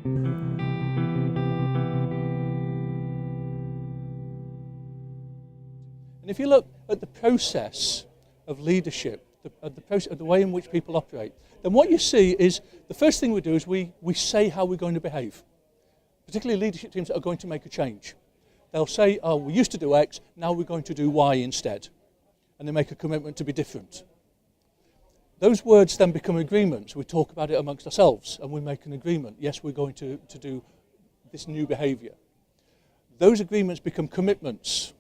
And if you look at the process of leadership, the way in which people operate, then what you see is the first thing we do is we say how we're going to behave. Particularly leadership teams that are going to make a change. They'll say, oh, we used to do X, now we're going to do Y instead. And they make a commitment to be different. Those words then become agreements. We talk about it amongst ourselves and we make an agreement. Yes, we're going to do this new behaviour. Those agreements become commitments.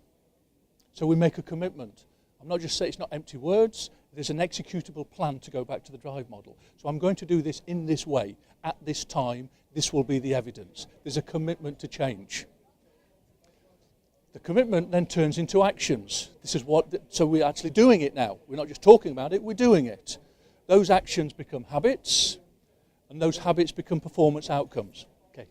So we make a commitment. I'm not just saying it's not empty words. There's an executable plan to go back to the drive model. So I'm going to do this in this way, at this time. This will be the evidence. There's a commitment to change. The commitment then turns into actions. So we're actually doing it now. We're not just talking about it, we're doing it. Those actions become habits, and those habits become performance outcomes. Okay.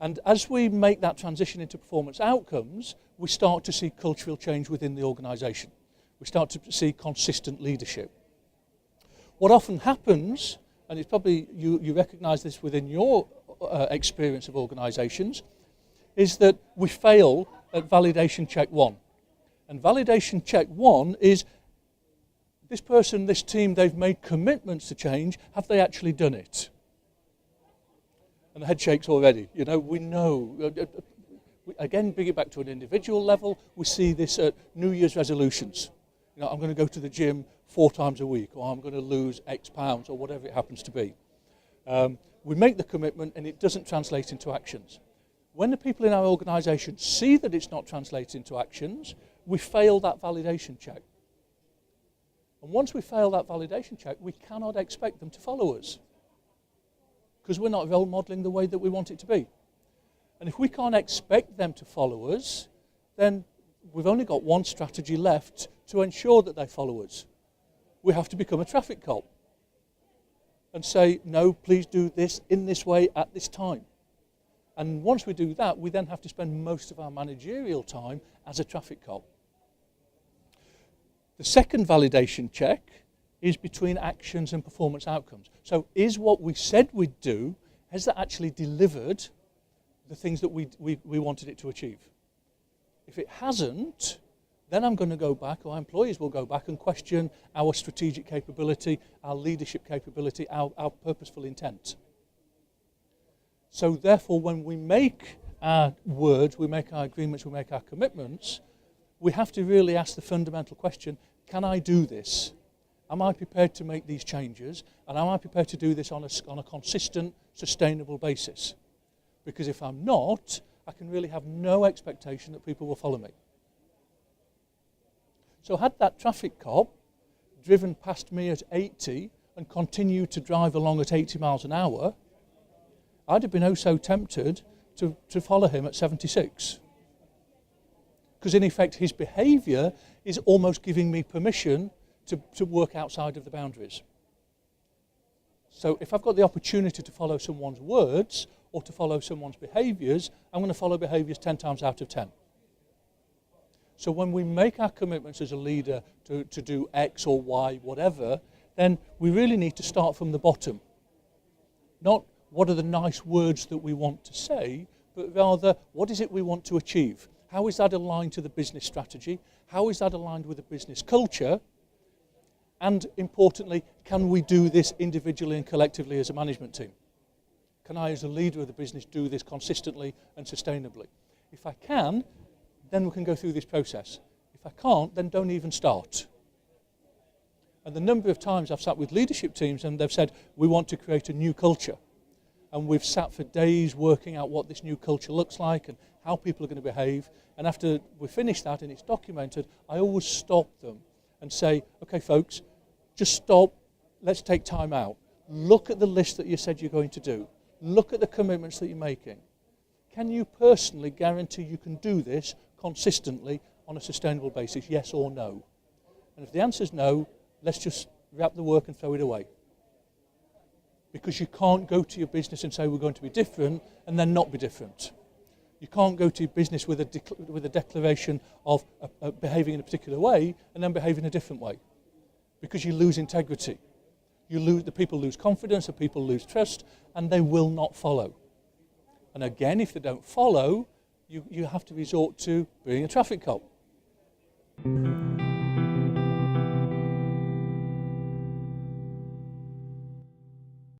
And as we make that transition into performance outcomes, we start to see cultural change within the organisation. We start to see consistent leadership. What often happens, and it's probably you recognise this within your experience of organisations, is that we fail at validation check 1. And validation check 1 is this person, this team, they've made commitments to change. Have they actually done it? And the head shakes already. You know, we know. Again, bring it back to an individual level. We see this at New Year's resolutions. You know, I'm going to go to the gym 4 times a week, or I'm going to lose X pounds, or whatever it happens to be. We make the commitment and it doesn't translate into actions. When the people in our organisation see that it's not translated into actions, we fail that validation check. And once we fail that validation check, we cannot expect them to follow us, because we're not role modelling the way that we want it to be. And if we can't expect them to follow us, then we've only got one strategy left to ensure that they follow us. We have to become a traffic cop and say, no, please do this in this way at this time. And once we do that, we then have to spend most of our managerial time as a traffic cop. The second validation check is between actions and performance outcomes. So is what we said we'd do, has that actually delivered the things that we wanted it to achieve? If it hasn't, then I'm going to go back, or our employees will go back and question our strategic capability, our leadership capability, our purposeful intent. So therefore, when we make our words, we make our agreements, we make our commitments, we have to really ask the fundamental question, can I do this? Am I prepared to make these changes? And am I prepared to do this on a consistent, sustainable basis? Because if I'm not, I can really have no expectation that people will follow me. So had that traffic cop driven past me at 80 and continued to drive along at 80 miles an hour, I'd have been oh so tempted to follow him at 76. Because in effect, his behaviour is almost giving me permission to work outside of the boundaries. So if I've got the opportunity to follow someone's words or to follow someone's behaviours, I'm going to follow behaviours 10 times out of 10. So when we make our commitments as a leader to do X or Y, whatever, then we really need to start from the bottom. Not what are the nice words that we want to say, but rather what is it we want to achieve? How is that aligned to the business strategy? How is that aligned with the business culture? And importantly, can we do this individually and collectively as a management team? Can I, as a leader of the business, do this consistently and sustainably? If I can, then we can go through this process. If I can't, then don't even start. And the number of times I've sat with leadership teams and they've said, we want to create a new culture. And we've sat for days working out what this new culture looks like and how people are going to behave. And after we finish that and it's documented, I always stop them and say, okay, folks, just stop. Let's take time out. Look at the list that you said you're going to do. Look at the commitments that you're making. Can you personally guarantee you can do this consistently on a sustainable basis, yes or no? And if the answer is no, let's just wrap the work and throw it away. Because you can't go to your business and say we're going to be different and then not be different. You can't go to your business with a declaration of behaving in a particular way and then behave in a different way. Because you lose integrity. The people lose confidence, the people lose trust, and they will not follow. And again, if they don't follow, you have to resort to being a traffic cop.